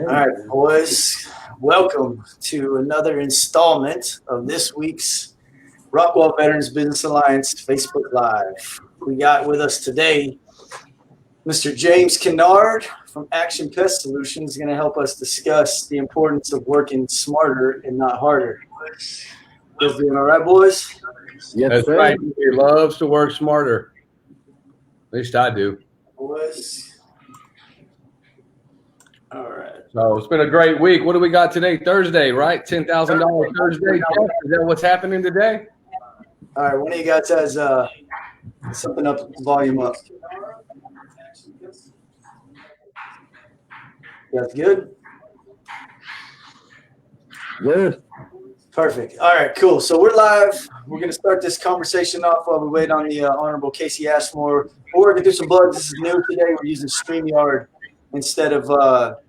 All right, boys. Welcome to another installment of this week's Rockwall Veterans Business Alliance Facebook Live. We got with us today Mr. James Kennard from Action Pest Solutions is going to help us discuss the importance of working smarter and not harder. You guys doing all right, boys? Yes, that's sir. right. He loves to work smarter. At least I do. Boys. All right. So it's been a great week. What do we got today? Thursday, right? $10,000 Thursday. Jeff, is that what's happening today? All right. One of you guys has something up, volume up. That's good? Good. Perfect. All right, cool. So we're live. We're going to start this conversation off while we wait on the Honorable Casey Ashmore. We're working through some bugs. This is new today. We're using StreamYard instead of, our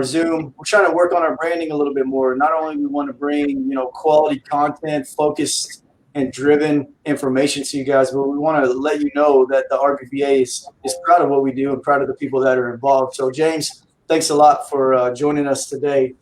Zoom. We're trying to work on our branding a little bit more. Not only we want to bring, quality content, focused and driven information to you guys, but we want to let you know that the RBBA is proud of what we do and proud of the people that are involved. So, James, thanks a lot for joining us today.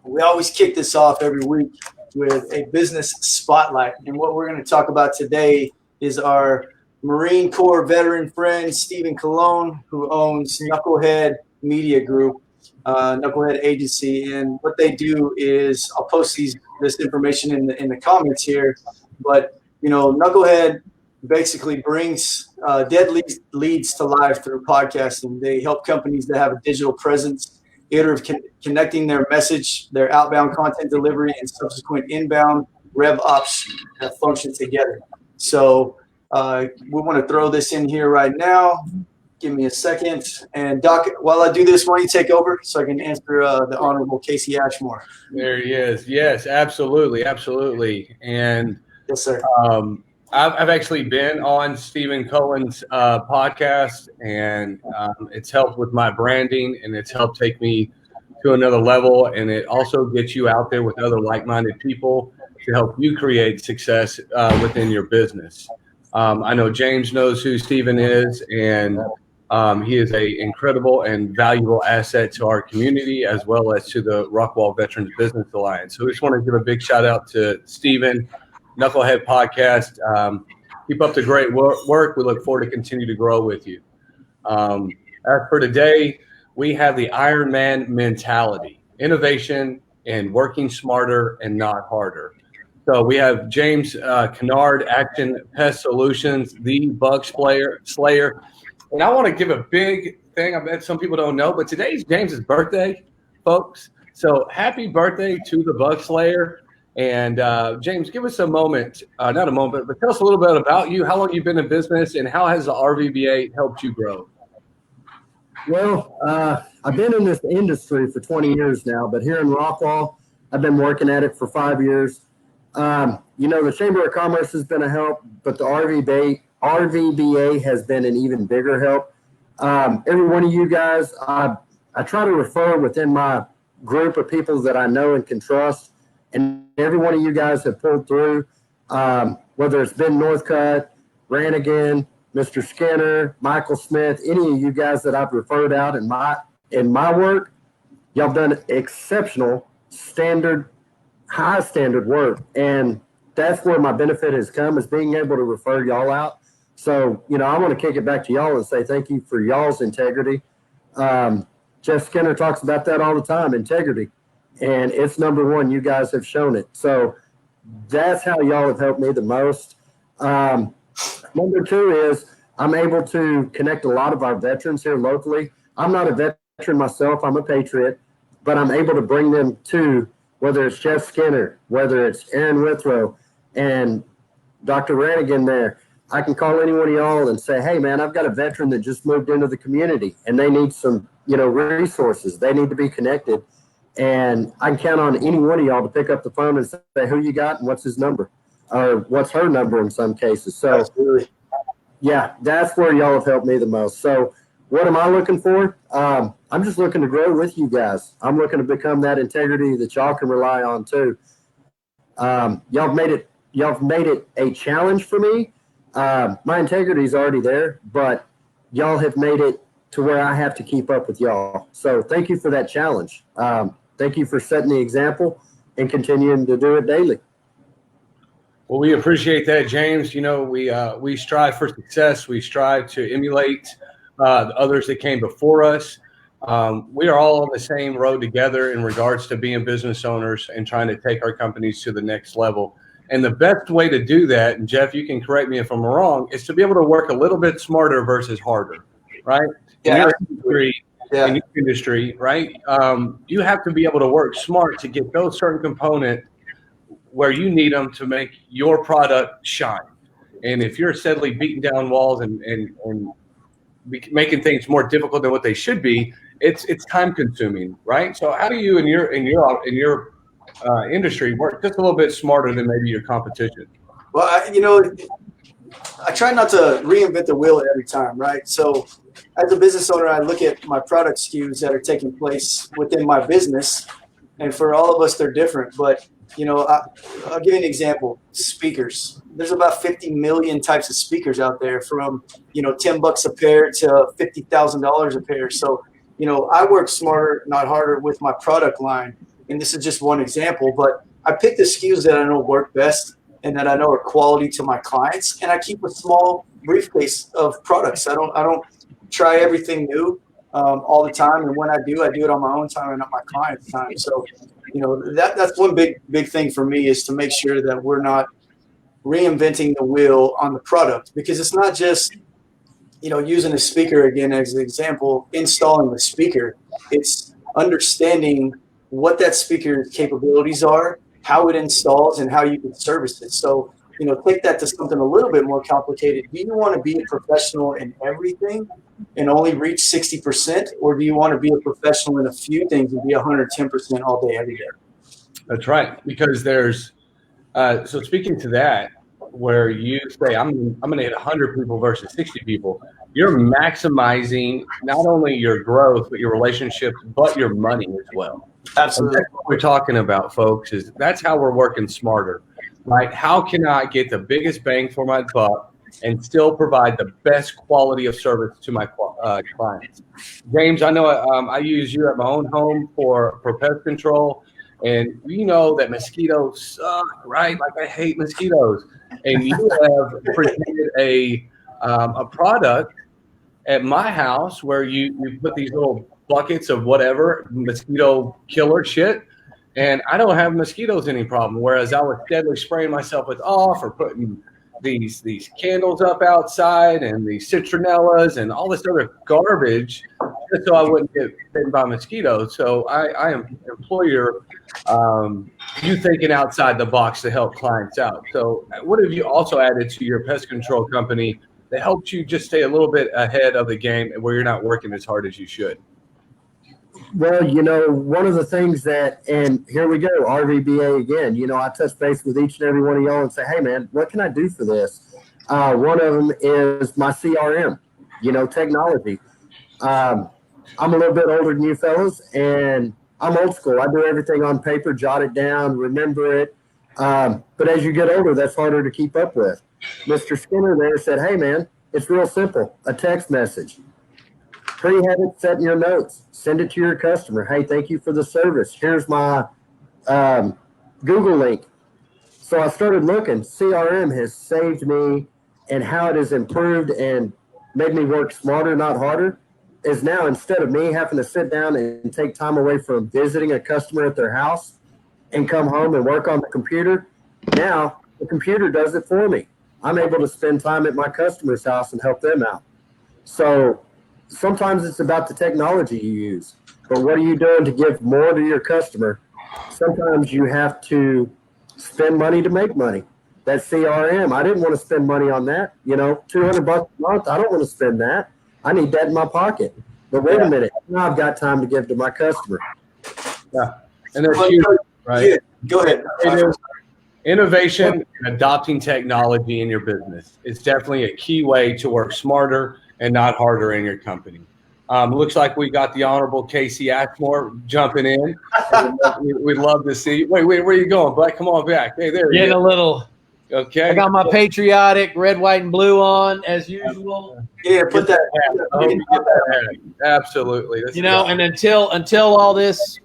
We always kick this off every week with a business spotlight. And what we're going to talk about today is our Marine Corps veteran friend, Stephen Cardone, who owns Knucklehead Media Group, Knucklehead Agency. And what they do is, I'll post this information in the comments here, but, Knucklehead basically brings dead leads to life through podcasting. They help companies that have a digital presence, connecting their message, their outbound content delivery, and subsequent inbound rev ops that function together. So we want to throw this in here right now. Give me a second. And Doc, while I do this, why don't you take over so I can answer the Honorable Casey Ashmore? There he is. Yes, absolutely. Absolutely. And yes, sir. I've actually been on Stephen Cullen's podcast, and it's helped with my branding, and it's helped take me to another level. And it also gets you out there with other like-minded people to help you create success within your business. I know James knows who Stephen is, and he is an incredible and valuable asset to our community as well as to the Rockwall Veterans Business Alliance. So we just want to give a big shout out to Stephen, Knucklehead Podcast. Keep up the great work. We look forward to continue to grow with you. As for today, we have the Ironman Mentality, innovation and working smarter and not harder. So we have James Kennard, Action Pest Solutions, the bug slayer. And I want to give a big thing. I bet some people don't know, but today's James's birthday, folks. So happy birthday to the bug slayer. And James, give us a moment, not a moment, but tell us a little bit about you, how long you've been in business, and how has the RVBA helped you grow? Well, I've been in this industry for 20 years now, but here in Rockwall, I've been working at it for 5 years. The Chamber of Commerce has been a help, but the RVBA has been an even bigger help. Every one of you guys, I try to refer within my group of people that I know and can trust. And every one of you guys have pulled through, whether it's Ben Northcutt, Rannigan, Mr. Skinner, Michael Smith, any of you guys that I've referred out in my work, y'all done exceptional high standard work. And that's where my benefit has come, is being able to refer y'all out. So, I want to kick it back to y'all and say thank you for y'all's integrity. Jeff Skinner talks about that all the time, integrity. And it's number one. You guys have shown it. So that's how y'all have helped me the most. Number two is I'm able to connect a lot of our veterans here locally. I'm not a veteran myself. I'm a patriot. But I'm able to bring them to, whether it's Jeff Skinner, whether it's Aaron Withrow, and Dr. Rannigan there. I can call any one of y'all and say, hey, man, I've got a veteran that just moved into the community, and they need some, resources. They need to be connected. And I can count on any one of y'all to pick up the phone and say, who you got and what's his number, or what's her number in some cases. So, absolutely. Yeah, that's where y'all have helped me the most. So what am I looking for? I'm just looking to grow with you guys. I'm looking to become that integrity that y'all can rely on too. Y'all have made it a challenge for me. My integrity is already there, but y'all have made it to where I have to keep up with y'all. So thank you for that challenge. Thank you for setting the example and continuing to do it daily. Well, we appreciate that, James. You know, we strive for success. We strive to emulate the others that came before us. We are all on the same road together in regards to being business owners and trying to take our companies to the next level. And the best way to do that, and Jeff, you can correct me if I'm wrong, is to be able to work a little bit smarter versus harder, right? Yeah. In your industry, right? You have to be able to work smart to get those certain components where you need them to make your product shine. And if you're steadily beating down walls and making things more difficult than what they should be, it's time consuming, right? So how do you in your industry work just a little bit smarter than maybe your competition? Well, I try not to reinvent the wheel every time, right? So as a business owner, I look at my product SKUs that are taking place within my business, and for all of us, they're different. But I'll give you an example. Speakers. There's about 50 million types of speakers out there, from $10 a pair to $50,000 a pair. So I work smarter, not harder, with my product line. And this is just one example, but I pick the SKUs that I know work best and that I know are quality to my clients, and I keep a small briefcase of products. I don't try everything new all the time, and when I do it on my own time and not my client's time. So that's one big thing for me, is to make sure that we're not reinventing the wheel on the product, because it's not just using a speaker again as an example, installing the speaker. It's understanding what that speaker's capabilities are, how it installs, and how you can service it. So take that to something a little bit more complicated. Do you want to be a professional in everything and only reach 60%, or do you want to be a professional in a few things and be 110% all day, every day? That's right. Because there's so speaking to that, where you say I'm going to hit 100 people versus 60 people, you're maximizing not only your growth but your relationships, but your money as well. Absolutely. And that's what we're talking about, folks. Is that's how we're working smarter, right? How can I get the biggest bang for my buck and still provide the best quality of service to my clients? James, I know I use you at my own home for pest control, and you know that mosquitoes suck, right? Like, I hate mosquitoes. And you have presented a product at my house where you put these little buckets of whatever mosquito killer shit, and I don't have mosquitoes any problem. Whereas I was steadily spraying myself with off, or putting these candles up outside and these citronellas and all this other garbage just so I wouldn't get bitten by mosquitoes. So I employ you thinking outside the box to help clients out. So what have you also added to your pest control company that helped you just stay a little bit ahead of the game and where you're not working as hard as you should? Well, one of the things that, and here we go, RVBA again, I touch base with each and every one of y'all and say, hey, man, what can I do for this? One of them is my CRM, technology. I'm a little bit older than you fellas, and I'm old school. I do everything on paper, jot it down, remember it. But as you get older, that's harder to keep up with. Mr. Skinner there said, hey, man, it's real simple, a text message. Pre-have it set in your notes. Send it to your customer. Hey, thank you for the service. Here's my Google link. So I started looking. CRM has saved me, and how it has improved and made me work smarter, not harder, is now, instead of me having to sit down and take time away from visiting a customer at their house and come home and work on the computer, now the computer does it for me. I'm able to spend time at my customer's house and help them out. So sometimes it's about the technology you use, but what are you doing to give more to your customer? Sometimes you have to spend money to make money. That CRM, I didn't want to spend money on that. $200 a month, I don't want to spend that. I need that in my pocket. But wait a minute, now I've got time to give to my customer. Yeah, and that's huge, right? Yeah. Go ahead. It is innovation and adopting technology in your business. It's definitely a key way to work smarter and not harder in your company. Looks like we got the Honorable Casey Ashmore jumping in. We'd love to see you. Wait, where are you going, bud? Come on back. Hey, there you Getting go. a little Okay. I got my patriotic red, white, and blue on as usual. Yeah, put that. I hope you get that hat. Absolutely. This You is know, awesome. and until all this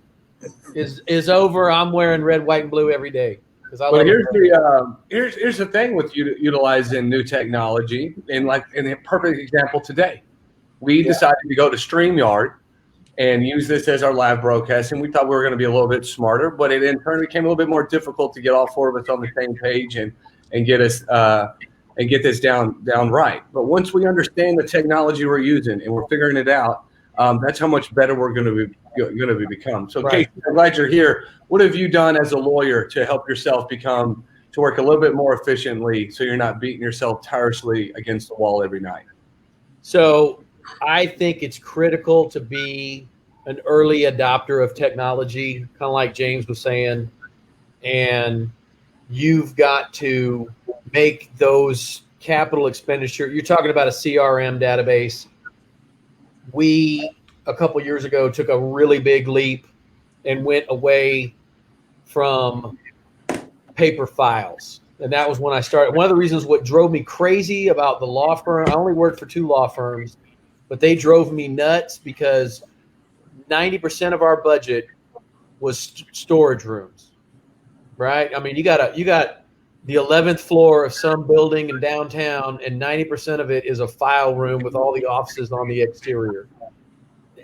is over, I'm wearing red, white, and blue every day because I But love here's the thing with utilizing new technology, and in a perfect example today, we decided to go to StreamYard and use this as our live broadcast, and we thought we were going to be a little bit smarter, but it in turn became a little bit more difficult to get all four of us on the same page and get us and get this down right. But once we understand the technology we're using and we're figuring it out, that's how much better we're going to become. So, Right. Casey, I'm glad you're here. What have you done as a lawyer to help yourself to work a little bit more efficiently, so you're not beating yourself tirelessly against the wall every night? So I think it's critical to be an early adopter of technology, kind of like James was saying, and you've got to make those capital expenditure. You're talking about a CRM database. We, a couple years ago, took a really big leap and went away from paper files. And that was when I started. One of the reasons what drove me crazy about the law firm, I only worked for 2 law firms, but they drove me nuts because 90% of our budget was storage rooms, right? I mean, you got the 11th floor of some building in downtown, and 90% of it is a file room with all the offices on the exterior.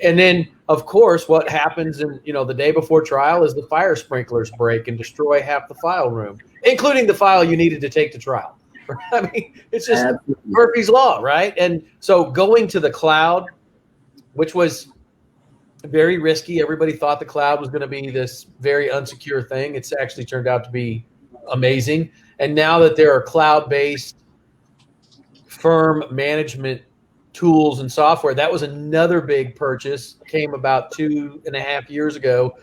And then, of course, what happens the day before trial is the fire sprinklers break and destroy half the file room, including the file you needed to take to trial. I mean, it's just Murphy's Law, right? And so going to the cloud, which was very risky. Everybody thought the cloud was going to be this very unsecure thing. It's actually turned out to be amazing. And now that there are cloud-based firm management tools and software, that was another big purchase, came about 2.5 years ago.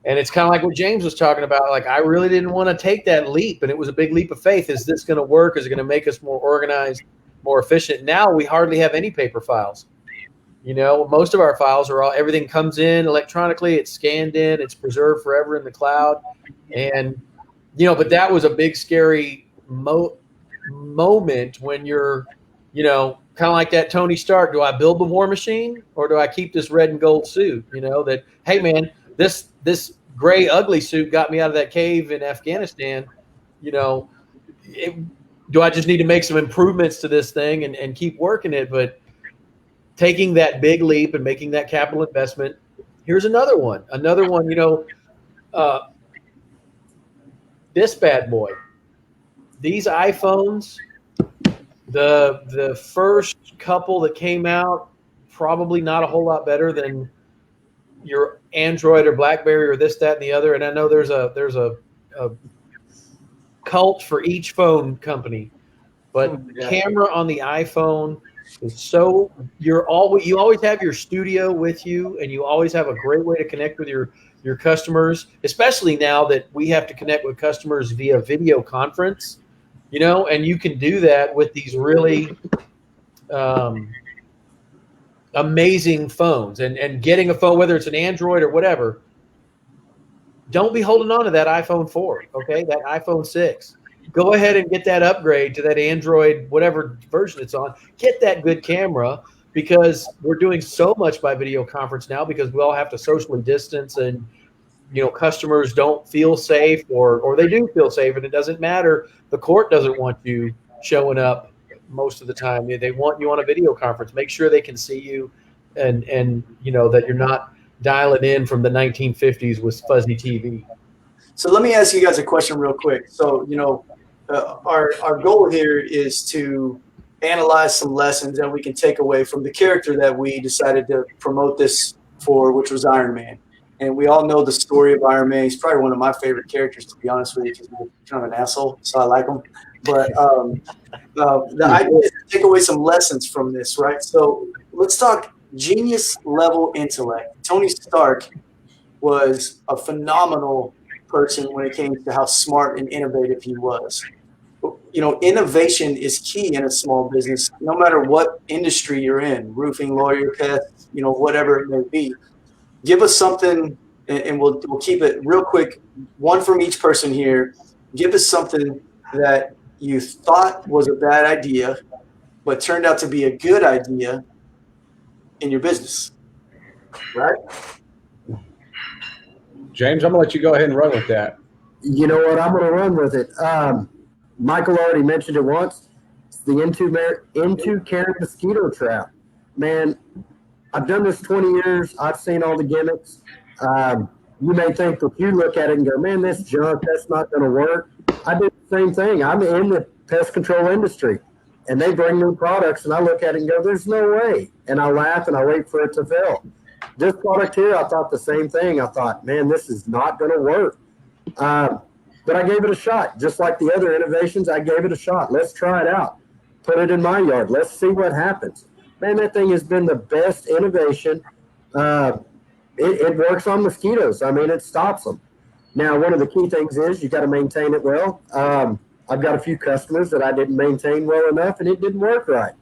And it's kind of like what James was talking about. Like, I really didn't want to take that leap, and it was a big leap of faith. Is this going to work? Is it going to make us more organized, more efficient? Now we hardly have any paper files. Most of our files everything comes in electronically. It's scanned in. It's preserved forever in the cloud. And, but that was a big, scary moment when you're, kind of like that Tony Stark. Do I build the war machine, or do I keep this red and gold suit? That, hey, man, this gray, ugly suit got me out of that cave in Afghanistan. Do I just need to make some improvements to this thing and keep working it? But taking that big leap and making that capital investment. Here's another one. This bad boy. These iPhones, the first couple that came out, probably not a whole lot better than your Android or BlackBerry or this, that, and the other. And I know there's a cult for each phone company, but camera on the iPhone is so you always have your studio with you, and you always have a great way to connect with your customers, especially now that we have to connect with customers via video conference, and you can do that with these really amazing phones, and getting a phone, whether it's an Android or whatever. Don't be holding on to that iPhone 4, okay? That iPhone 6. Go ahead and get that upgrade to that Android, whatever version it's on. Get that good camera, because we're doing so much by video conference now because we all have to socially distance, and customers don't feel safe, or they do feel safe, and it doesn't matter. The court doesn't want you showing up most of the time. They want you on a video conference. Make sure they can see you, and that you're not dialing in from the 1950s with fuzzy TV. So let me ask you guys a question real quick. So, our goal here is to analyze some lessons that we can take away from the character that we decided to promote this for, which was Iron Man. And we all know the story of Iron Man. He's probably one of my favorite characters, to be honest with you, because he's kind of an asshole, so I like him. But the idea is to take away some lessons from this, right? So let's talk genius level intellect. Tony Stark was a phenomenal person when it came to how smart and innovative he was. Innovation is key in a small business, no matter what industry you're in, roofing, lawyer, pest, whatever it may be. Give us something, and we'll keep it real quick, one from each person here. Give us something that you thought was a bad idea, but turned out to be a good idea in your business, right? James, I'm gonna let you go ahead and run with that. You know what? I'm going to run with it. Michael already mentioned it once. It's the into care mosquito trap. Man, I've done this 20 years. I've seen all the gimmicks. You may think that you look at it and go, man, that's junk. That's not going to work. I do the same thing. I'm in the pest control industry, and they bring new products, and I look at it and go, there's no way. And I laugh, and I wait for it to fail. This product here, I thought the same thing. I thought, man, this is not going to work. But I gave it a shot. Just like the other innovations, I gave it a shot. Let's try it out. Put it in my yard. Let's see what happens. Man, that thing has been the best innovation. It works on mosquitoes. I mean, it stops them. Now, one of the key things is you got to maintain it well. I've got a few customers that I didn't maintain well enough, and it didn't work right.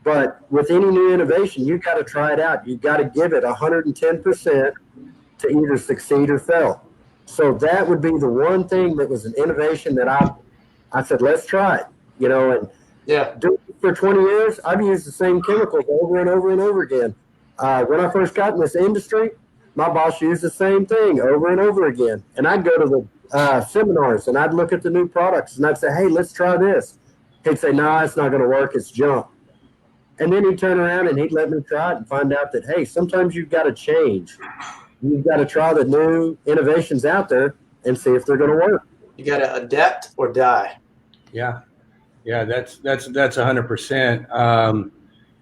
But with any new innovation, you got to try it out. You got to give it 110% to either succeed or fail. So that would be the one thing that was an innovation that I said, let's try it, and doing it for 20 years, I've used the same chemicals over and over and over again. When I first got in this industry, my boss used the same thing over and over again. And I'd go to the seminars and I'd look at the new products and I'd say, hey, let's try this. He'd say, no, it's not going to work. It's junk. And then he'd turn around and he'd let me try it and find out that, hey, sometimes you've got to change. You've got to try the new innovations out there and see if they're going to work. You got to adapt or die. Yeah, that's 100%.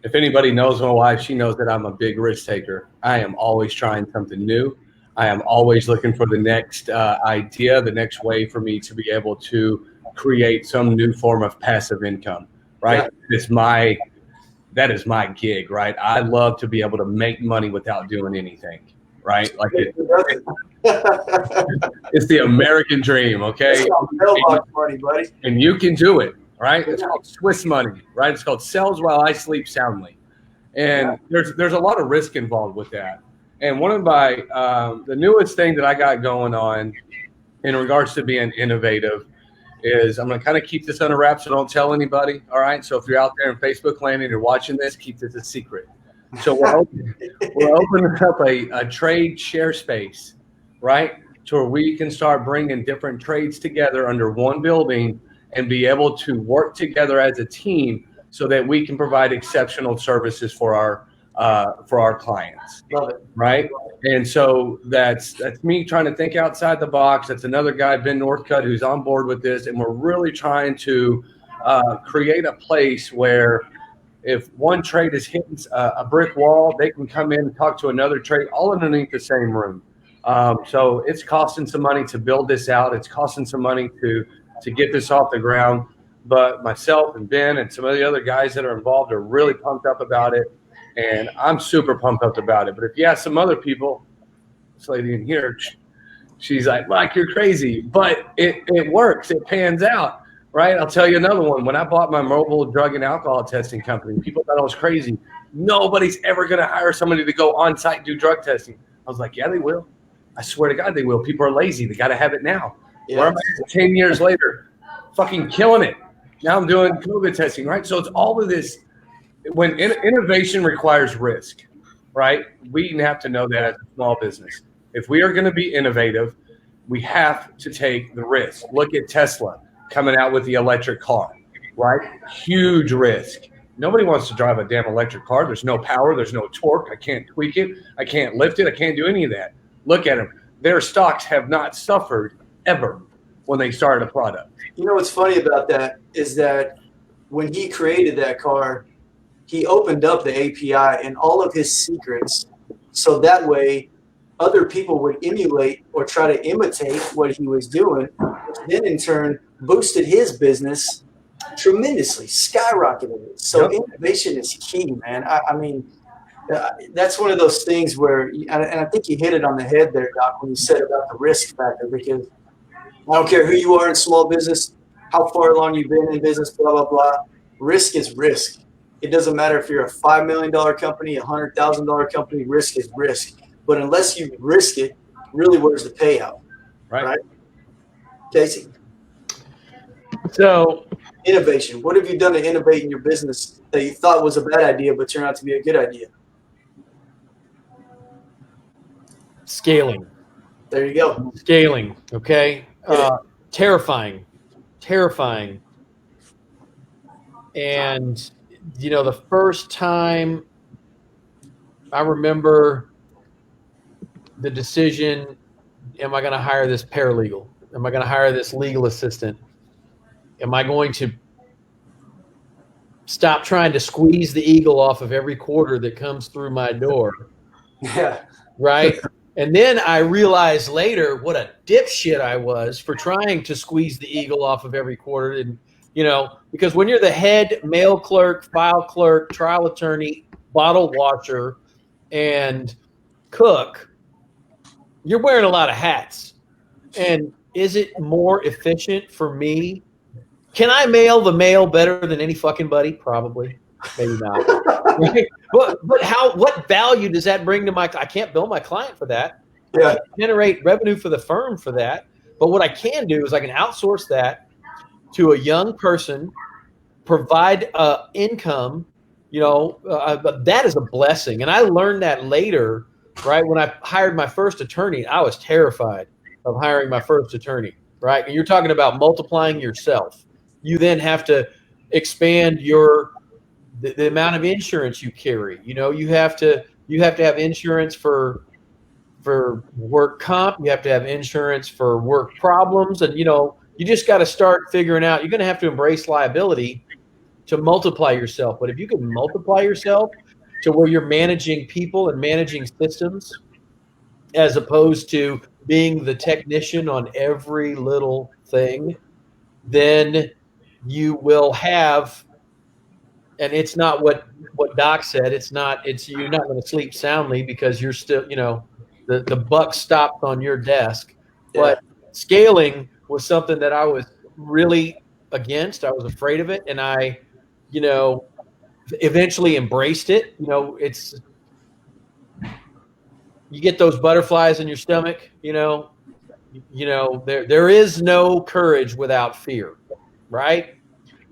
If anybody knows my wife, she knows that I'm a big risk taker. I am always trying something new. I am always looking for the next idea, the next way for me to be able to create some new form of passive income, right? Yeah. That is my gig, right? I love to be able to make money without doing anything, right? Like it's the American dream, okay? Money, buddy. And you can do it, right? It's called Swiss money, right? It's called sells while I sleep soundly. And there's a lot of risk involved with that. And one of my, the newest thing that I got going on in regards to being innovative is I'm going to kind of keep this under wraps, so don't tell anybody, all right? So if you're out there in Facebook land and you're watching this, keep this a secret. So we're opening up a trade share space, right, to where we can start bringing different trades together under one building and be able to work together as a team so that we can provide exceptional services for our clients. Love it. Right? And so that's me trying to think outside the box. That's another guy, Ben Northcutt, who's on board with this. And we're really trying to create a place where if one trade is hitting a brick wall, they can come in and talk to another trade all underneath the same room. So it's costing some money to build this out. It's costing some money to get this off the ground. But myself and Ben and some of the other guys that are involved are really pumped up about it. And I'm super pumped up about it. But if you ask some other people, this lady in here, she's like, Mike, you're crazy. But it works. It pans out, right? I'll tell you another one. When I bought my mobile drug and alcohol testing company, people thought I was crazy. Nobody's ever going to hire somebody to go on site and do drug testing. I was like, yeah, they will. I swear to God, they will. People are lazy. They got to have it now. Yeah. Where am I 10 years later? Fucking killing it. Now I'm doing COVID testing, right? So it's all of this. When innovation requires risk, right? We have to know that as a small business. If we are going to be innovative, we have to take the risk. Look at Tesla coming out with the electric car, right? Huge risk. Nobody wants to drive a damn electric car. There's no power. There's no torque. I can't tweak it. I can't lift it. I can't do any of that. Look at them. Their stocks have not suffered ever when they started a product. You know what's funny about that is that when he created that car, he opened up the API and all of his secrets so that way other people would emulate or try to imitate what he was doing, which then in turn boosted his business tremendously, skyrocketed it. So innovation is key, man. I mean, that's one of those things where, and I think you hit it on the head there, Doc, when you said about the risk factor, because I don't care who you are in small business, how far along you've been in business, blah, blah, blah. Risk is risk. It doesn't matter if you're a $5 million company, $100,000 company, risk is risk. But unless you risk it, really, where's the payout? Right? Casey? So innovation. What have you done to innovate in your business that you thought was a bad idea but turned out to be a good idea? Scaling. There you go. Scaling. Okay. Terrifying. And, the first time I remember the decision, am I going to hire this paralegal? Am I going to hire this legal assistant? Am I going to stop trying to squeeze the eagle off of every quarter that comes through my door? Yeah. Right. And then I realized later what a dipshit I was for trying to squeeze the eagle off of every quarter. And, because when you're the head mail clerk, file clerk, trial attorney, bottle washer, and cook, you're wearing a lot of hats. And is it more efficient for me? Can I mail the mail better than any fucking buddy? Probably. Maybe not. Right? But what value does that bring to I can't bill my client for that. Yeah. I can't generate revenue for the firm for that. But what I can do is I can outsource that to a young person, provide income, that is a blessing. And I learned that later, right? When I hired my first attorney, I was terrified of hiring my first attorney, right? And you're talking about multiplying yourself. You then have to expand the amount of insurance you carry. You have to have insurance for work comp. You have to have insurance for work problems. And, you just got to start figuring out, you're going to have to embrace liability to multiply yourself. But if you can multiply yourself to where you're managing people and managing systems, as opposed to being the technician on every little thing, then you will have, and it's not what Doc said, you're not going to sleep soundly because you're still, the buck stopped on your desk. Yeah. But scaling was something that I was really against. I was afraid of it. And I, eventually embraced it. You get those butterflies in your stomach, there is no courage without fear, right?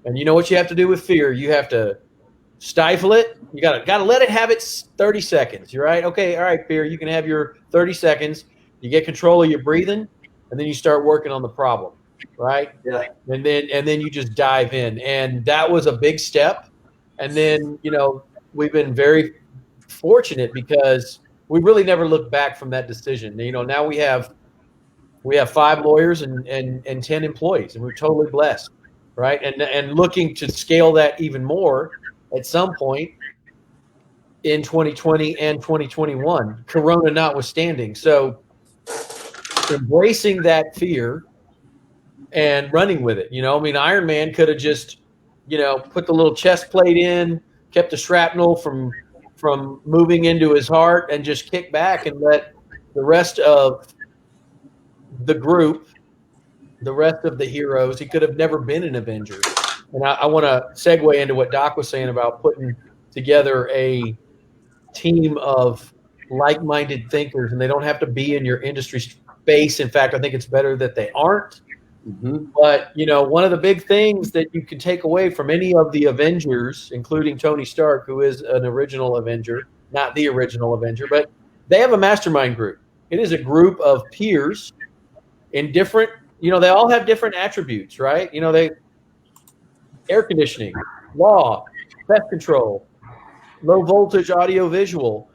And you know what you have to do with fear? You have to stifle it. You gotta let it have its 30 seconds. You're right. Okay. All right, fear. You can have your 30 seconds. You get control of your breathing, and then you start working on the problem, right? Yeah. And then you just dive in, and that was a big step. And then we've been very fortunate because we really never looked back from that decision. Now we have 5 lawyers and 10 employees, and we're totally blessed, right? And looking to scale that even more at some point in 2020 and 2021, Corona notwithstanding. So embracing that fear and running with it. Ironman could have just, put the little chest plate in, kept the shrapnel from moving into his heart, and just kick back and let the rest of the group, the rest of the heroes, he could have never been an Avenger. And I want to segue into what Doc was saying about putting together a team of like-minded thinkers, and they don't have to be in your industry space. In fact, I think it's better that they aren't. Mm-hmm. But, one of the big things that you can take away from any of the Avengers, including Tony Stark, who is an original Avenger, not the original Avenger, but they have a mastermind group. It is a group of peers in different, they all have different attributes, right? They air conditioning, law, pest control, low voltage audio visual,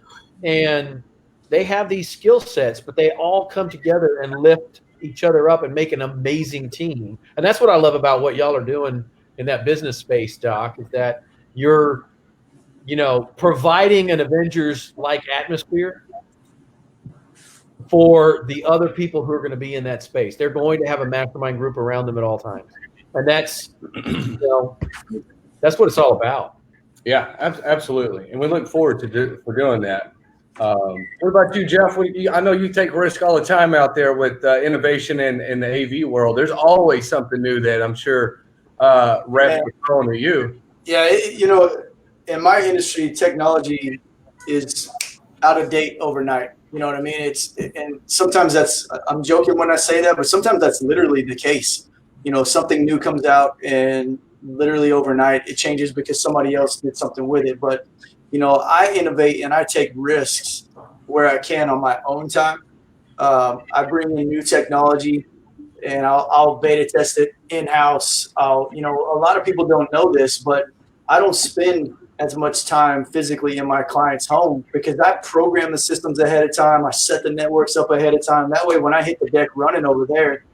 and they have these skill sets, but they all come together and lift each other up and make an amazing team. And that's what I love about what y'all are doing in that business space, Doc, is that you're, providing an Avengers-like atmosphere for the other people who are going to be in that space. They're going to have a mastermind group around them at all times. And that's, that's what it's all about. Yeah, absolutely. And we look forward to doing that. What about you, Jeff? I know you take risk all the time out there with innovation in the AV world. There's always something new that I'm sure reps are throwing at you. Yeah, in my industry, technology is out of date overnight. You know what I mean? And sometimes I'm joking when I say that, but sometimes that's literally the case. Something new comes out and literally overnight. It changes because somebody else did something with it. But, you know, I innovate and I take risks where I can on my own time. I bring in new technology and I'll beta test it in-house. You know, a lot of people don't know this, but I don't spend as much time physically in my client's home because I program the systems ahead of time. I set the networks up ahead of time. That way, when I hit the deck running over there,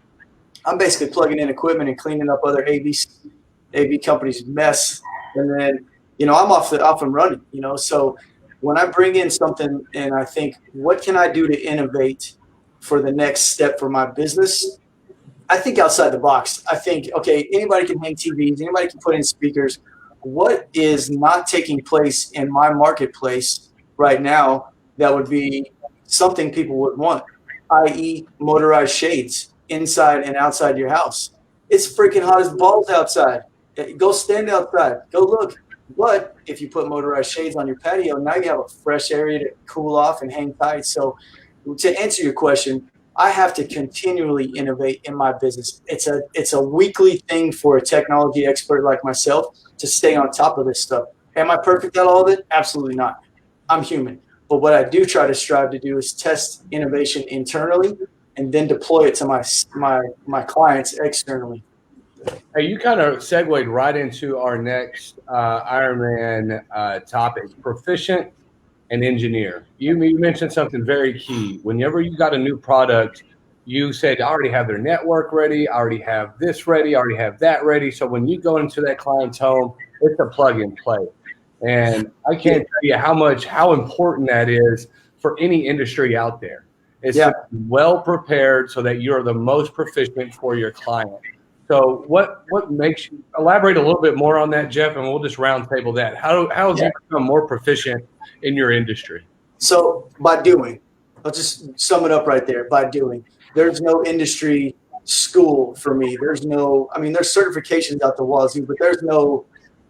I'm basically plugging in equipment and cleaning up other AV companies' mess. And then, you know, I'm off and running, you know. So when I bring in something and I think, what can I do to innovate for the next step for my business? I think outside the box. I think, okay, anybody can hang TVs, anybody can put in speakers. What is not taking place in my marketplace right now that would be something people would want, i.e. motorized shades inside and outside your house? It's freaking hot as balls outside. Go stand outside. Go look. But if you put motorized shades on your patio, now you have a fresh area to cool off and hang tight. So to answer your question, I have to continually innovate in my business. It's a weekly thing for a technology expert like myself to stay on top of this stuff. Am I perfect at all of it? Absolutely not. I'm human. But what I do try to strive to do is test innovation internally and then deploy it to my clients externally. Hey, you kind of segued right into our next Ironman topic, proficient and engineer. You mentioned something very key. Whenever you got a new product, you said, I already have their network ready. I already have this ready. I already have that ready. So when you go into that client's home, it's a plug and play. And I can't tell you how important that is for any industry out there. It's well prepared so that you're the most proficient for your client. So what makes you elaborate a little bit more on that, Jeff, and we'll just round table that. How have you become more proficient in your industry? So by doing, I'll just sum it up right there. By doing, there's no industry school for me. There's certifications out the wazoo, but there's no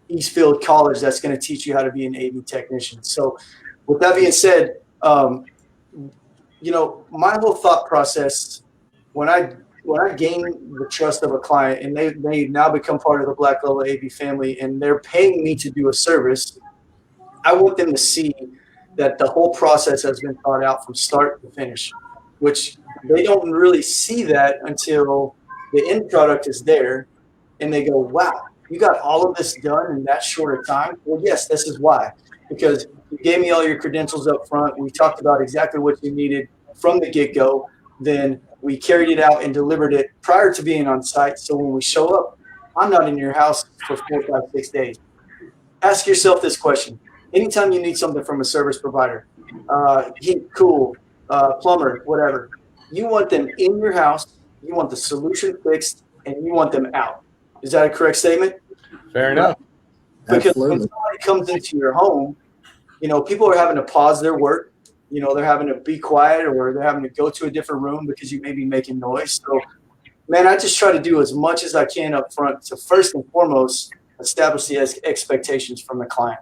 Eastfield College that's going to teach you how to be an AV technician. So with that being said, you know, my whole thought process when I gain the trust of a client and they now become part of the Black Level AV family and they're paying me to do a service, I want them to see that the whole process has been thought out from start to finish, which they don't really see that until the end product is there and they go, wow, you got all of this done in that short a time? Well, yes, this is why. Because you gave me all your credentials up front. We talked about exactly what you needed from the get-go. Then we carried it out and delivered it prior to being on site. So when we show up, I'm not in your house for 4, 5, 6 days. Ask yourself this question. Anytime you need something from a service provider, heat, cool, plumber, whatever, you want them in your house, you want the solution fixed, and you want them out. Is that a correct statement? Fair enough. Because Absolutely. when somebody comes into your home, you know, people are having to pause their work. You know, they're having to be quiet or they're having to go to a different room because you may be making noise. So, man, I just try to do as much as I can up front to first and foremost establish the expectations from the client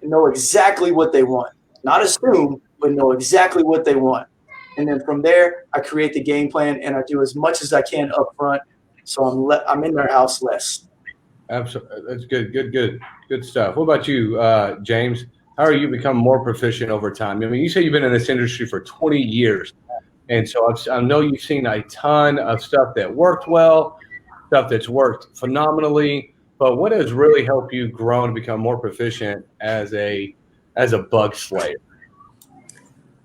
and know exactly what they want. Not assume, but know exactly what they want. And then from there, I create the game plan and I do as much as I can up front so I'm in their house less. Absolutely. That's good stuff. What about you, James? How are you becoming more proficient over time? I mean, you say you've been in this industry for 20 years. And so I know you've seen a ton of stuff that worked well, stuff that's worked phenomenally. But what has really helped you grow and become more proficient as a bug slayer?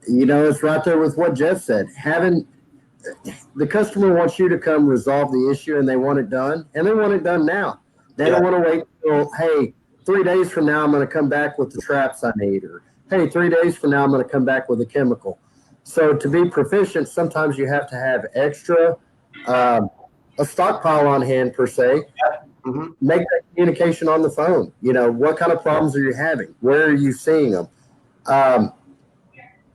You know, it's right there with what Jeff said. The customer wants you to come resolve the issue and they want it done, and they want it done now. They don't want to wait till, hey, 3 days from now I'm going to come back with the traps I need, or hey, 3 days from now I'm going to come back with a chemical. So to be proficient, sometimes you have to have extra, a stockpile on hand per se. Mm-hmm. Make that communication on the phone. You know, what kind of problems are you having? Where are you seeing them?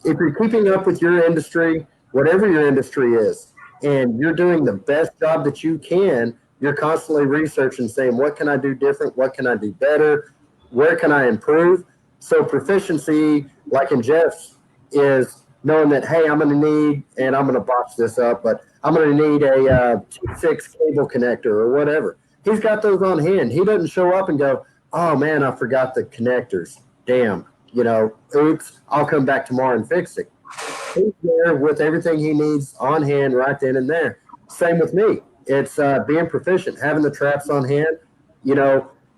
If you're keeping up with your industry, whatever your industry is, and you're doing the best job that you can, you're constantly researching, saying, what can I do different? What can I do better? Where can I improve? So proficiency, like in Jeff's, is knowing that, hey, I'm going to need, and I'm going to botch this up, but I'm going to need a T6 cable connector or whatever. He's got those on hand. He doesn't show up and go, oh man, I forgot the connectors. Damn, oops, I'll come back tomorrow and fix it. He's there with everything he needs on hand right then and there. Same with me. It's being proficient, having the traps on hand,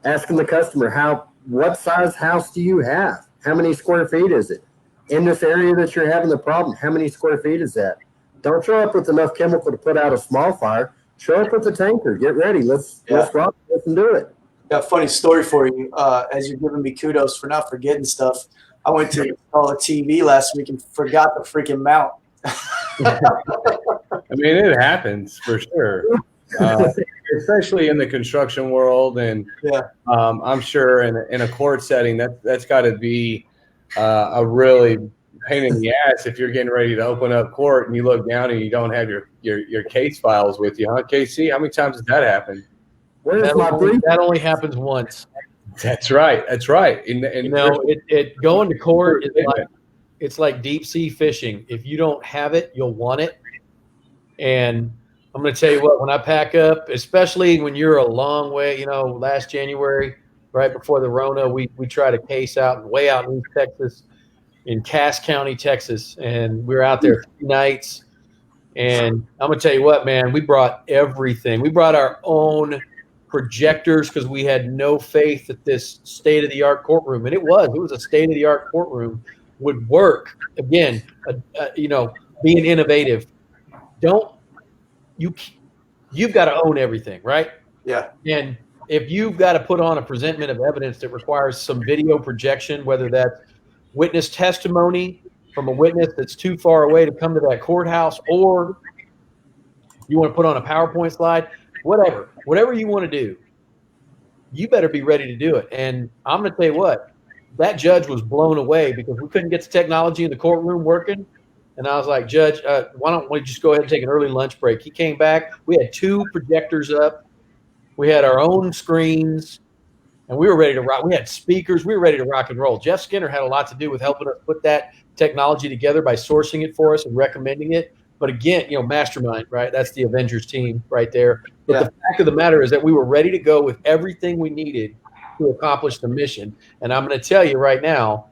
asking the customer, what size house do you have? How many square feet is it? In this area that you're having the problem, how many square feet is that? Don't show up with enough chemical to put out a small fire. Show up with a tanker. Get ready. Let's rock this and do it. Got a funny story for you. As you're giving me kudos for not forgetting stuff, I went to install a TV last week and forgot the freaking mount. I mean, it happens for sure, especially in the construction world, and I'm sure in a court setting that's got to be a really pain in the ass if you're getting ready to open up court and you look down and you don't have your case files with you, huh, KC? How many times has that happened? That only happens once. That's right. That's right. And it going to court it's like deep sea fishing. If you don't have it, you'll want it. And I'm going to tell you what, when I pack up, especially when you're a long way, last January, right before the Rona, we tried a case way out in East Texas, in Cass County, Texas. And we were out there 3 nights. And I'm going to tell you what, man, we brought everything. We brought our own projectors because we had no faith that this state-of-the-art courtroom, and it was a state-of-the-art courtroom, would work. Again, being innovative. You've got to own everything, right? Yeah. And if you've got to put on a presentment of evidence that requires some video projection, whether that's witness testimony from a witness that's too far away to come to that courthouse, or you want to put on a PowerPoint slide, whatever you want to do, you better be ready to do it. And I'm going to tell you what, that judge was blown away because we couldn't get the technology in the courtroom working. And I was like, Judge, why don't we just go ahead and take an early lunch break? He came back. We had 2 projectors up. We had our own screens, and we were ready to rock. We had speakers. We were ready to rock and roll. Jeff Skinner had a lot to do with helping us put that technology together by sourcing it for us and recommending it. But again, mastermind, right? That's the Avengers team right there. But the fact of the matter is that we were ready to go with everything we needed to accomplish the mission. And I'm going to tell you right now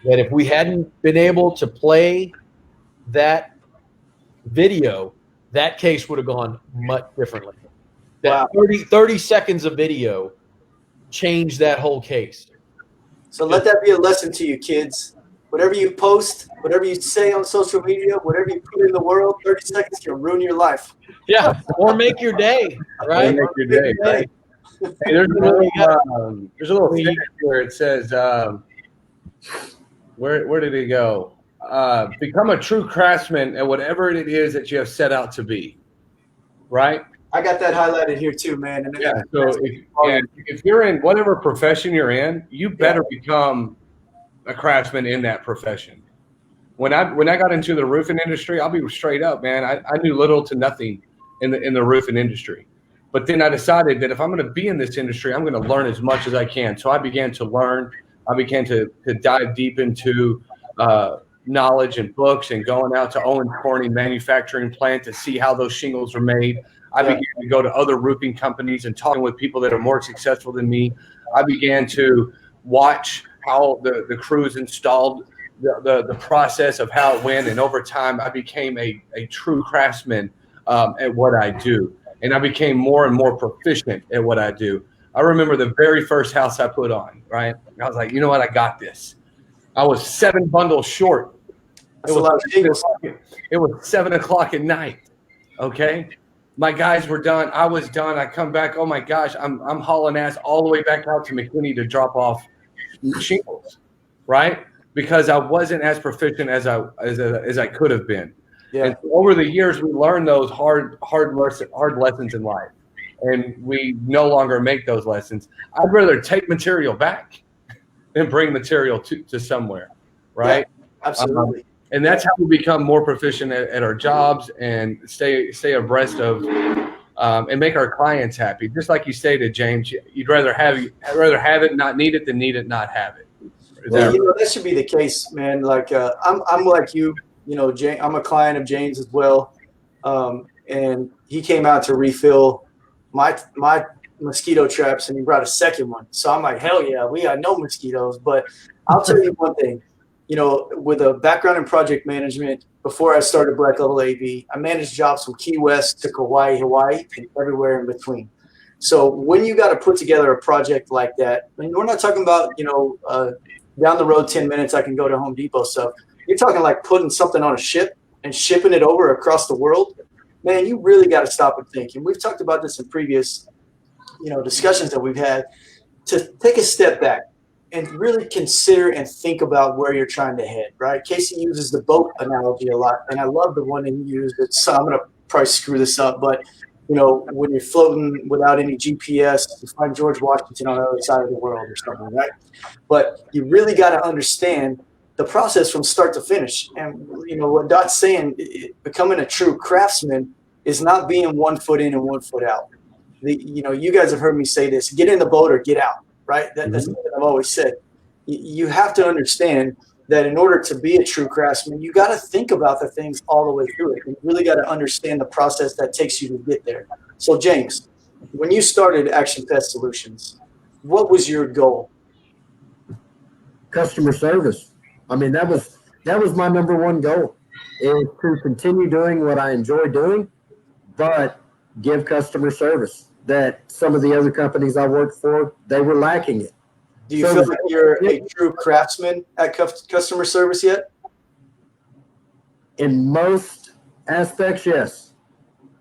that if we hadn't been able to play that video, that case would have gone much differently. That 30 seconds of video changed that whole case. So let that be a lesson to you, kids. Whatever you post, whatever you say on social media, whatever you put in the world, 30 seconds can ruin your life. Yeah, or make your day, right? Make your day, right? Hey, there's a little thing where it says, where did it go? Become a true craftsman at whatever it is that you have set out to be, right? I got that highlighted here too, man. And so if you're in whatever profession you're in, you better become a craftsman in that profession. When I got into the roofing industry, I'll be straight up, man. I knew little to nothing in the roofing industry. But then I decided that if I'm going to be in this industry, I'm going to learn as much as I can. So I began to learn. I began to dive deep into knowledge and books and going out to Owens Corning manufacturing plant to see how those shingles are made. I began to go to other roofing companies and talking with people that are more successful than me. I began to watch how the crews installed the process of how it went. And over time, I became a true craftsman at what I do. And I became more and more proficient at what I do. I remember the very first house I put on, right? I was like, you know what? I got this. I was 7 bundles short. It was 7 o'clock at night. Okay. My guys were done. I was done. I come back. Oh my gosh. I'm hauling ass all the way back out to McKinney to drop off shingles, right? Because I wasn't as proficient as I could have been. Yeah. And over the years, we learned those hard lessons in life, and we no longer make those lessons. I'd rather take material back than bring material to somewhere, right? Yeah, absolutely. And that's how we become more proficient at our jobs and stay abreast of and make our clients happy. Just like you stated, James, you'd rather have it, not need it, than need it, not have it. That should be the case, man. Like I'm like you. James, I'm a client of James as well, and he came out to refill my mosquito traps, and he brought a second one. So I'm like, hell yeah, we got no mosquitoes. But I'll tell you one thing, with a background in project management, before I started Black Level AV, I managed jobs from Key West to Kauai, Hawaii, and everywhere in between. So when you got to put together a project like that, and we're not talking about, down the road 10 minutes, I can go to Home Depot stuff. You're talking like putting something on a ship and shipping it over across the world. Man, you really got to stop and think. And we've talked about this in previous, discussions that we've had, to take a step back and really consider and think about where you're trying to head, right? Casey uses the boat analogy a lot, and I love the one that he used. I'm going to probably screw this up, but, when you're floating without any GPS, you find George Washington on the other side of the world or something, right? But you really got to understand the process from start to finish. And, what Dot's saying, becoming a true craftsman is not being 1 foot in and 1 foot out. You guys have heard me say this: get in the boat or get out, right? That's something I've always said. You have to understand that in order to be a true craftsman, you got to think about the things all the way through it. You really got to understand the process that takes you to get there. So, James, when you started Action Pest Solutions, what was your goal? Customer service. I mean, that was my number one goal, is to continue doing what I enjoy doing, but give customer service that some of the other companies I worked for, they were lacking it. Do you feel like you're a true craftsman at customer service yet? In most aspects, yes.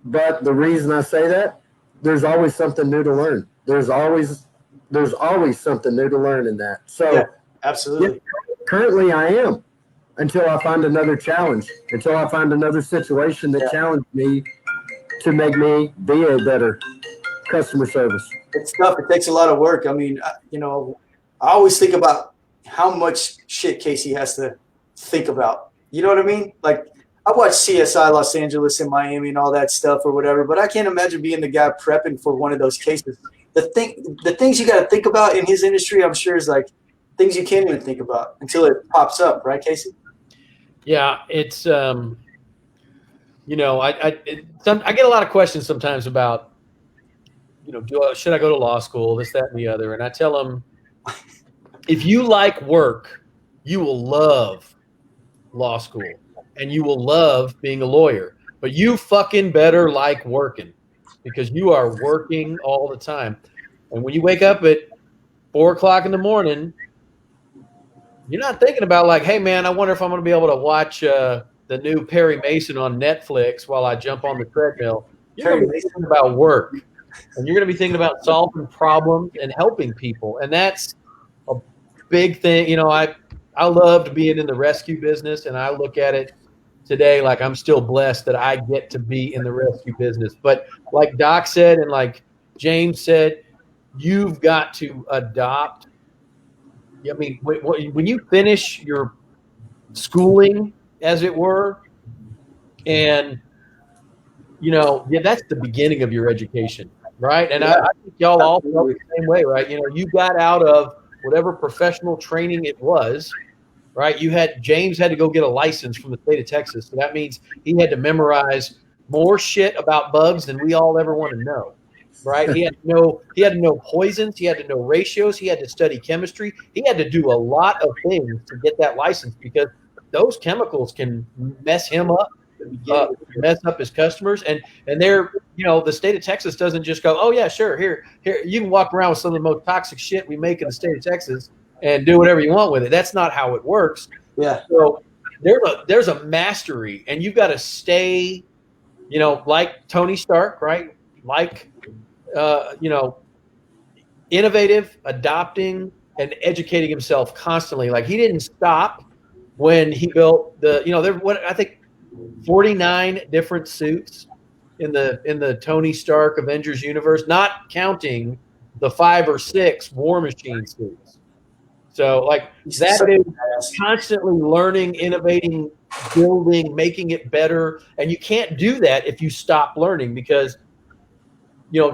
But the reason I say that, there's always something new to learn. There's always something new to learn in that. So yeah, absolutely. Currently I am, until I find another challenge, until I find another situation that challenged me to make me be a better customer service. It's tough. It takes a lot of work. I mean, I always think about how much shit Casey has to think about. You know what I mean? Like, I watch CSI Los Angeles and Miami and all that stuff or whatever, but I can't imagine being the guy prepping for one of those cases. The things you got to think about in his industry, I'm sure, is like things you can't even think about until it pops up, right, Casey? Yeah, it's I get a lot of questions sometimes about, should I go to law school, this, that, and the other, and I tell them, if you like work, you will love law school and you will love being a lawyer, but you fucking better like working, because you are working all the time. And when you wake up at 4:00 in the morning, you're not thinking about like, hey man, I wonder if I'm going to be able to watch the new Perry Mason on Netflix while I jump on the treadmill. You're going to be thinking about work, and you're going to be thinking about solving problems and helping people. And that's a big thing. I loved being in the rescue business, and I look at it today like I'm still blessed that I get to be in the rescue business. But like Doc said, and like James said, you've got to adopt. I mean, when you finish your schooling, as it were, and that's the beginning of your education, right? And I think y'all all felt the same way, right? You got out of whatever professional training it was, right? James had to go get a license from the state of Texas, so that means he had to memorize more shit about bugs than we all ever want to know. Right? He had to know poisons. He had to know ratios. He had to study chemistry. He had to do a lot of things to get that license, because those chemicals can mess him up, mess up his customers. And they're, the state of Texas doesn't just go, oh yeah, sure. Here, you can walk around with some of the most toxic shit we make in the state of Texas and do whatever you want with it. That's not how it works. Yeah. So there's a mastery, and you've got to stay, like Tony Stark, right? Like, innovative, adopting, and educating himself constantly. Like, he didn't stop when he built I think 49 different suits in the Tony Stark Avengers universe, not counting the 5 or 6 War Machine suits. So like that is constantly learning, innovating, building, making it better. And you can't do that if you stop learning, because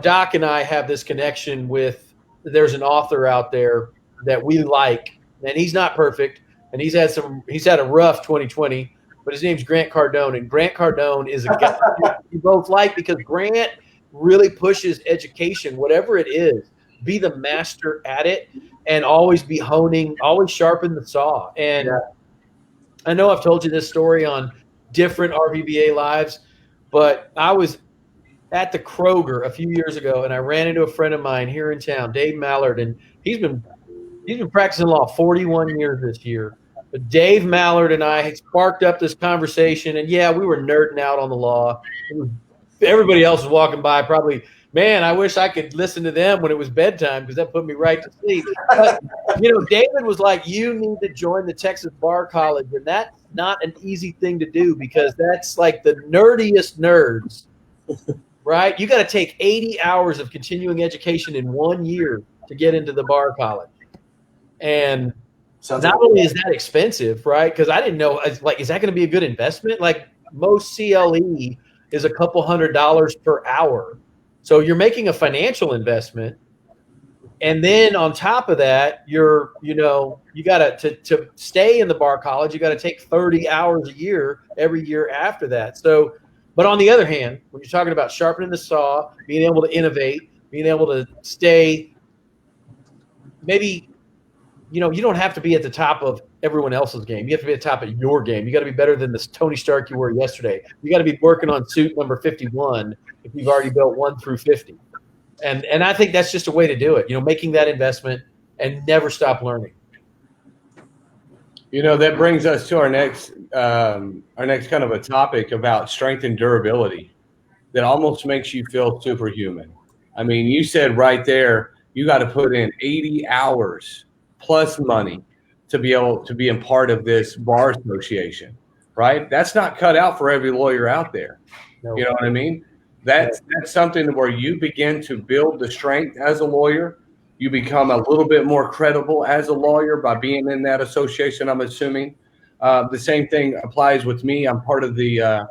Doc and I have this connection with, there's an author out there that we like, and he's not perfect, and he's had a rough 2020, but his name's Grant Cardone, and Grant Cardone is a guy you both like, because Grant really pushes education, whatever it is, be the master at it and always be honing, always sharpen the saw. And I know I've told you this story on different RVBA lives, but I was at the Kroger a few years ago, and I ran into a friend of mine here in town, Dave Mallard, and he's been practicing law 41 years this year. But Dave Mallard and I had sparked up this conversation, and yeah, we were nerding out on the law. Everybody else was walking by, probably, man, I wish I could listen to them when it was bedtime because that put me right to sleep. But, David was like, you need to join the Texas Bar College, and that's not an easy thing to do because that's like the nerdiest nerds, right? You got to take 80 hours of continuing education in 1 year to get into the bar college. And not only is that expensive, right? Because I didn't know, is that going to be a good investment? Like most CLE is a couple $100 per hour. So you're making a financial investment. And then on top of that, you got to stay in the bar college, you got to take 30 hours a year, every year after that. So, but on the other hand, when you're talking about sharpening the saw, being able to innovate, being able to stay, maybe, you don't have to be at the top of everyone else's game. You have to be at the top of your game. You got to be better than this Tony Stark you were yesterday. You got to be working on suit number 51 if you've already built 1 through 50. And I think that's just a way to do it, making that investment and never stop learning. That brings us to our next kind of a topic about strength and durability that almost makes you feel superhuman. I mean, you said right there, you got to put in 80 hours plus money to be able to be a part of this bar association, right? That's not cut out for every lawyer out there. No. You know what I mean? That's something where you begin to build the strength as a lawyer. You become a little bit more credible as a lawyer by being in that association, I'm assuming. The same thing applies with me. I'm part of the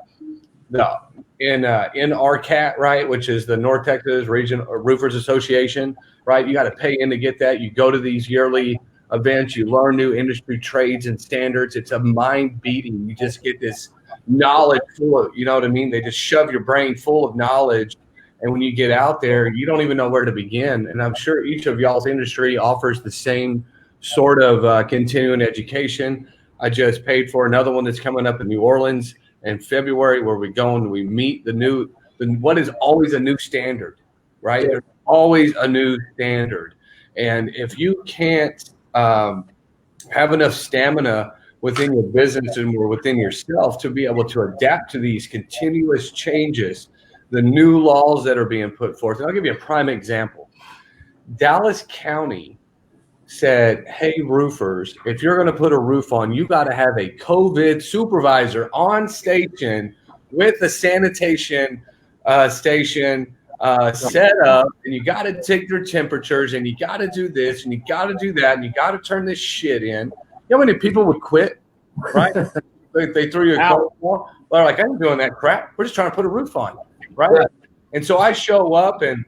NRCAT, right, which is the North Texas Region Roofers Association, right? You got to pay in to get that. You go to these yearly events. You learn new industry trades and standards. It's a mind beating. You just get this knowledge full of, you know what I mean? They just shove your brain full of knowledge. And when you get out there, you don't even know where to begin. And I'm sure each of y'all's industry offers the same sort of continuing education. I just paid for another one that's coming up in New Orleans in February, where we go and we meet what is always a new standard, right? There's always a new standard. And if you can't have enough stamina within your business and or within yourself to be able to adapt to these continuous changes, the new laws that are being put forth. And I'll give you a prime example. Dallas County said, hey, roofers, if you're going to put a roof on, you got to have a COVID supervisor on station with a sanitation station set up, and you got to take their temperatures, and you got to do this, and you got to do that, and you got to turn this shit in. You know how many people would quit, right? they threw you a cold ball. They're like, I ain't doing that crap. We're just trying to put a roof on, right? And so I show up, and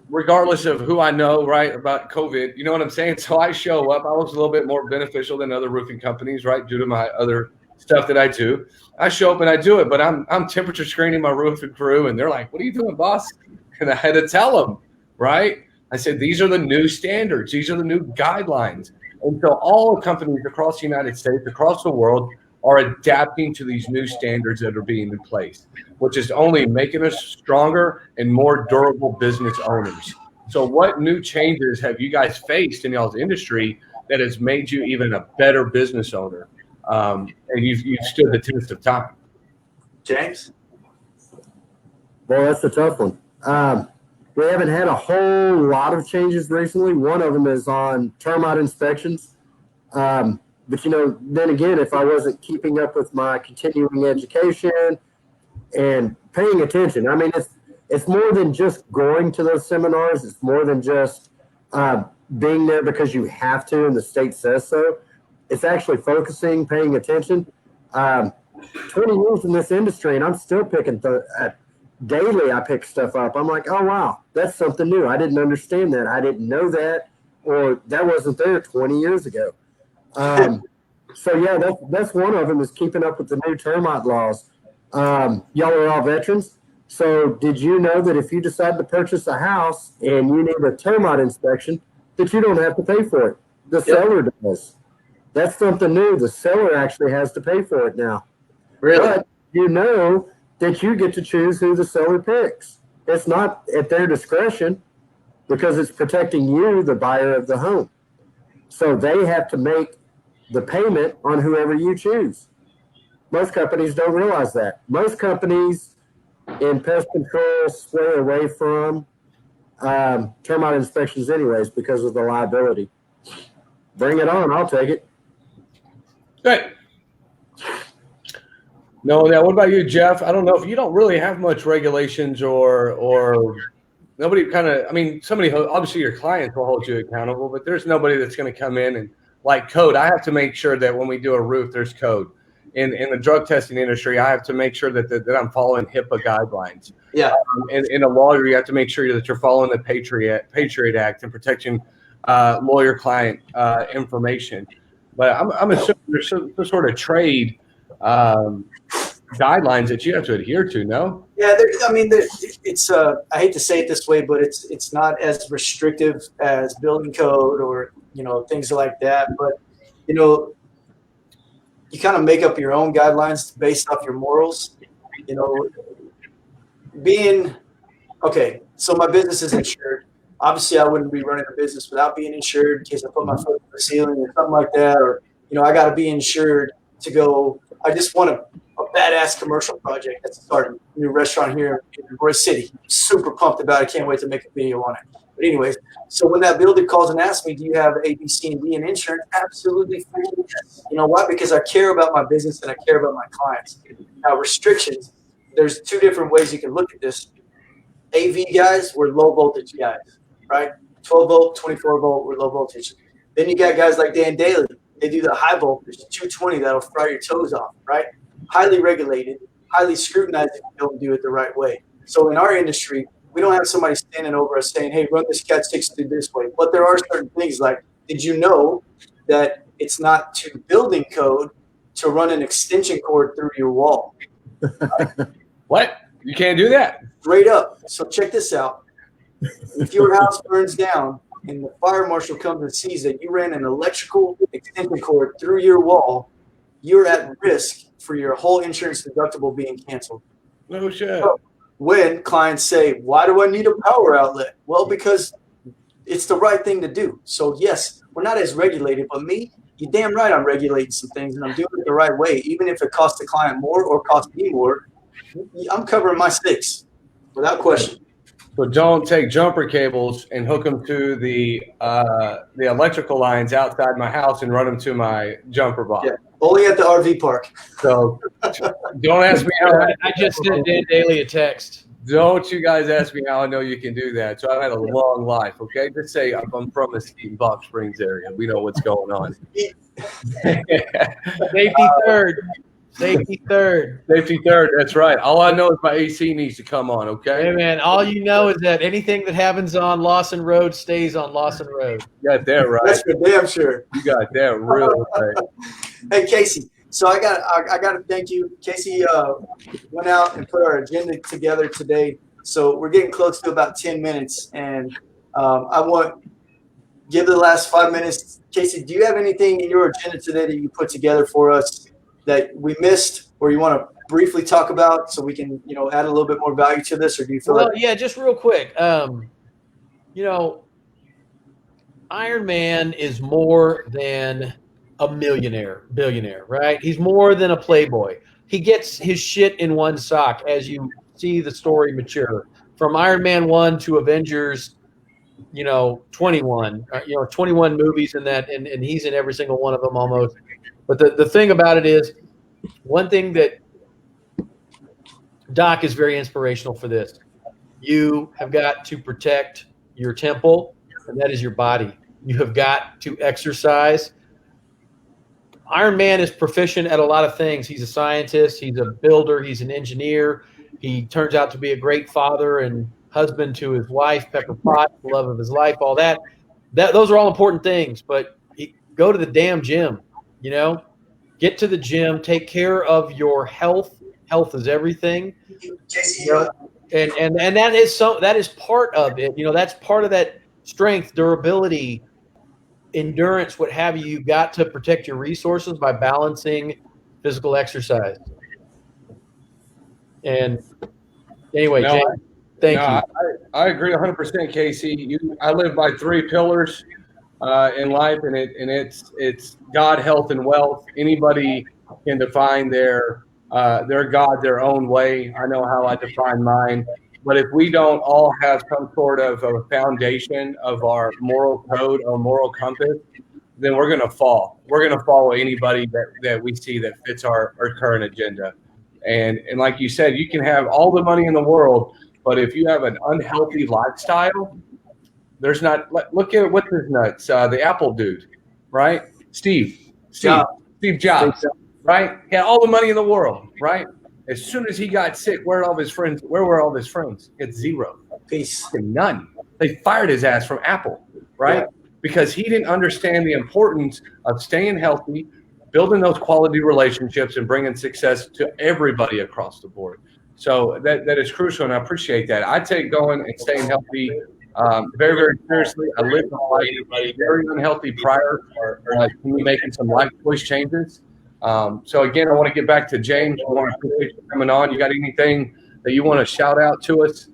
regardless of who I know, right, about COVID, you know what I'm saying? So I show up. I was a little bit more beneficial than other roofing companies, right, due to my other stuff that I do. I show up and I do it, but I'm temperature screening my roofing crew, and they're like, what are you doing, boss? And I had to tell them, right? I said, these are the new standards. These are the new guidelines. And so all companies across the United States, across the world, are adapting to these new standards that are being in place, which is only making us stronger and more durable business owners. So what new changes have you guys faced in y'all's industry that has made you even a better business owner? And you've stood the test of time. James? Well, that's a tough one. We haven't had a whole lot of changes recently. One of them is on termite inspections. But, then again, if I wasn't keeping up with my continuing education and paying attention, I mean, it's more than just going to those seminars. It's more than just being there because you have to and the state says so. It's actually focusing, paying attention. 20 years in this industry, and I'm still picking daily. I pick stuff up. I'm like, oh, wow, that's something new. I didn't understand that. I didn't know that, or that wasn't there 20 years ago. So, yeah, that's one of them is keeping up with the new termite laws. Y'all are all veterans. So did you know that if you decide to purchase a house and you need a termite inspection, that you don't have to pay for it? The seller does. That's something new. The seller actually has to pay for it now. Really? But you know that you get to choose who the seller picks. It's not at their discretion because it's protecting you, the buyer of the home. So they have to make the payment on whoever you choose. Most companies don't realize that. Most companies in pest control sway away from termite inspections anyways because of the liability. Bring it on. I'll take it. Good. No, now what about you, Jeff? I don't know if you don't really have much regulations or nobody kind of, I mean, somebody, obviously your clients will hold you accountable, but there's nobody that's going to come in and like code. I have to make sure that when we do a roof, there's code. In the drug testing industry, I have to make sure that I'm following HIPAA guidelines. Yeah. In a lawyer, you have to make sure that you're following the Patriot Act and protecting lawyer-client information. But I'm assuming there's some sort of trade guidelines that you have to adhere to, no? Yeah, it's I hate to say it this way, but it's not as restrictive as building code or things like that. But you kind of make up your own guidelines based off your morals. So my business is insured. Obviously, I wouldn't be running a business without being insured in case I put my foot in the ceiling or something like that, or I got to be insured to go. I just want a badass commercial project that's starting a new restaurant here in Royce City. Super pumped about it. Can't wait to make a video on it. But anyways, so when that builder calls and asks me, do you have A, B, C, and D in insurance? Absolutely. You know why? Because I care about my business and I care about my clients. Now, restrictions, there's two different ways you can look at this. AV guys were low voltage guys, right? 12 volt, 24 volt were low voltage. Then you got guys like Dan Daly. They do the high voltage, 220, that'll fry your toes off, right? Highly regulated, highly scrutinized if you don't do it the right way. So in our industry, we don't have somebody standing over us saying, hey, run this Cat 6 through this way. But there are certain things like, did you know that it's not to building code to run an extension cord through your wall? What? You can't do that? Straight up. So check this out. If your house burns down and the fire marshal comes and sees that you ran an electrical extension cord through your wall, you're at risk for your whole insurance deductible being canceled. No shit. So when clients say, why do I need a power outlet? Well, because it's the right thing to do. So yes, we're not as regulated, but me, you're damn right I'm regulating some things and I'm doing it the right way. Even if it costs the client more or costs me more, I'm covering my sticks without question. So don't take jumper cables and hook them to the electrical lines outside my house and run them to my jumper box. Yeah, only at the RV park. So don't ask me how. I just sent Dan Daly a text. Don't you guys ask me how I know you can do that. So I've had a long life, okay? Just say I'm from the Box Springs area. We know what's going on. Safety third. Safety third. Safety third, that's right. All I know is my AC needs to come on, okay? Hey, man, all you know is that anything that happens on Lawson Road stays on Lawson Road. You got that right. That's for damn sure. You got that real right. Hey, Casey. So I got to thank you. Casey went out and put our agenda together today. So we're getting close to about 10 minutes. And I want to give the last 5 minutes. Casey, do you have anything in your agenda today that you put together for us that we missed or you want to briefly talk about so we can, add a little bit more value to this? Or do you feel yeah, just real quick. Iron Man is more than a billionaire, right? He's more than a playboy. He gets his shit in one sock as you see the story mature. From Iron Man 1 to Avengers, 21. 21 movies in that, and he's in every single one of them almost. But the thing about it is, one thing that Doc is very inspirational for this. You have got to protect your temple, and that is your body. You have got to exercise. Iron Man is proficient at a lot of things. He's a scientist. He's a builder. He's an engineer. He turns out to be a great father and husband to his wife, Pepper Potts, the love of his life, all that. Those are all important things, but go to the damn gym, Get to the gym. Take care of your health. Health is everything. Casey, And that is part of it. That's part of that strength, durability, endurance, what have you. You've got to protect your resources by balancing physical exercise. And anyway, No, James, thank you. I agree 100%, Casey. I live by 3 pillars in life, and it's God, health, and wealth. Anybody can define their God their own way. I know how I define mine. But if we don't all have some sort of a foundation of our moral code or moral compass, then we're going to fall. We're going to follow anybody that we see that fits our current agenda. And like you said, you can have all the money in the world, but if you have an unhealthy lifestyle, there's not. Look at what's his nuts, the Apple dude, right? Steve Jobs, right? He had all the money in the world, right? As soon as he got sick, where were all his friends? It's zero. Peace. None. They fired his ass from Apple, right? Yeah. Because he didn't understand the importance of staying healthy, building those quality relationships, and bringing success to everybody across the board. So that is crucial, and I appreciate that. I take going and staying healthy very, very seriously. I lived a life very unhealthy prior to me making some life choice changes. So again, I want to get back to James. I want to appreciate you coming on. You got anything that you want to shout out to us?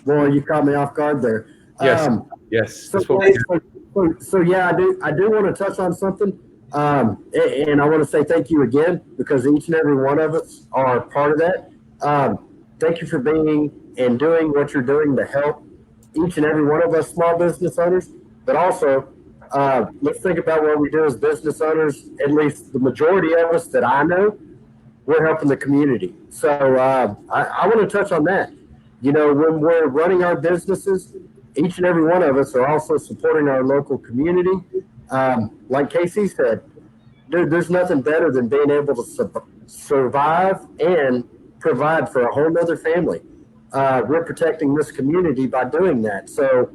Boy, you caught me off guard there. Yes. Yes. So yeah, I do want to touch on something. And I want to say thank you again, because each and every one of us are part of that. Thank you for being and doing what you're doing to help each and every one of us small business owners, but also let's think about what we do as business owners. At least the majority of us that I know, we're helping the community. So I want to touch on that. When we're running our businesses, each and every one of us are also supporting our local community. Like Casey said, there's nothing better than being able to survive and provide for a whole nother family. We're protecting this community by doing that. So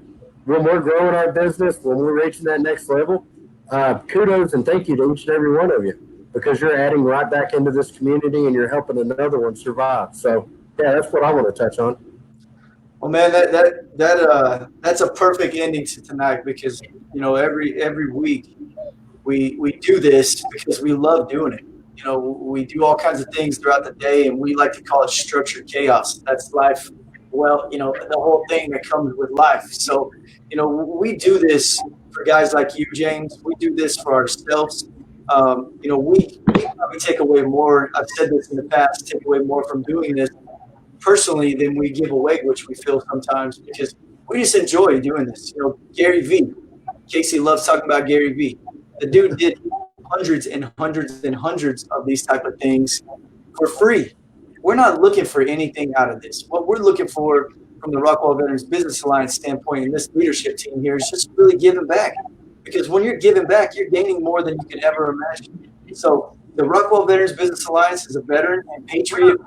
when we're growing our business, when we're reaching that next level, kudos and thank you to each and every one of you, because you're adding right back into this community and you're helping another one survive. So yeah, that's what I want to touch on. Well, man, that's a perfect ending to tonight, because every week we do this because we love doing it. We do all kinds of things throughout the day, and we like to call it structured chaos. That's life. Well, the whole thing that comes with life. So, we do this for guys like you, James. We do this for ourselves. We probably take away more. I've said this in the past. Take away more from doing this personally than we give away, which we feel sometimes, because we just enjoy doing this. Gary V. Casey loves talking about Gary V. The dude did hundreds and hundreds and hundreds of these type of things for free. We're not looking for anything out of this. What we're looking for from the Rockwall Veterans Business Alliance standpoint, and this leadership team here, is just really giving back. Because when you're giving back, you're gaining more than you could ever imagine. So the Rockwall Veterans Business Alliance is a veteran and patriot,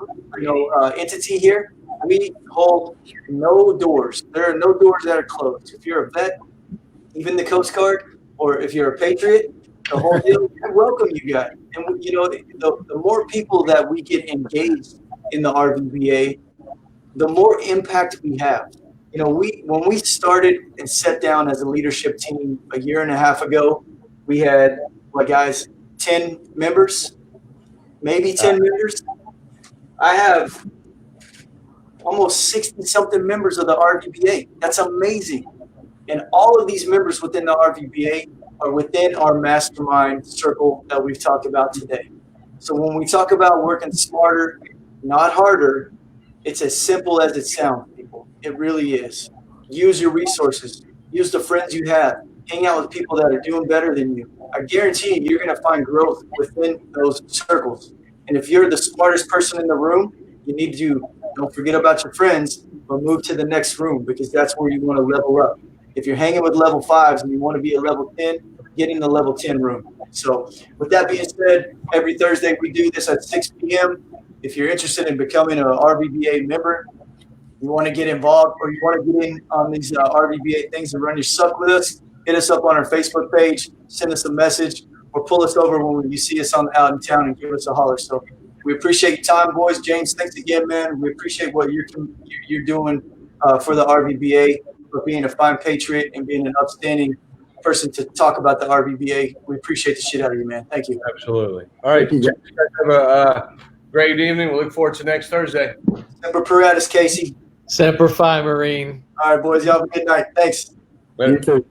entity here. We hold no doors. There are no doors that are closed. If you're a vet, even the Coast Guard, or if you're a patriot, the whole deal, I welcome you guys. And the more people that we get engaged in the RVBA, the more impact we have. When we started and sat down as a leadership team a year and a half ago, we had 10 members, maybe 10 members. I have almost 60-something members of the RVBA. That's amazing. And all of these members within the RVBA are within our mastermind circle that we've talked about today. So when we talk about working smarter, not harder, it's as simple as it sounds, people. It really is. Use your resources. Use the friends you have. Hang out with people that are doing better than you. I guarantee you're going to find growth within those circles. And if you're the smartest person in the room, you need to, don't forget about your friends, but move to the next room, because that's where you want to level up. If you're hanging with level 5s and you want to be a level 10, get in the level 10 room. So with that being said, every Thursday we do this at 6 p.m. If you're interested in becoming an RVBA member, you want to get involved, or you want to get in on these RVBA things and run your suck with us, hit us up on our Facebook page, send us a message, or pull us over when you see us out in town and give us a holler. So We appreciate your time, boys. James, thanks again, man. We appreciate what you're doing for the RVBA, for being a fine patriot and being an upstanding person to talk about the RVBA. We appreciate the shit out of you, man. Thank you. Absolutely. All right. Thank you. Have a great evening. We'll look forward to next Thursday. Semper Paratus, Casey. Semper Fi, Marine. All right, boys. Y'all have a good night. Thanks. Later. You too.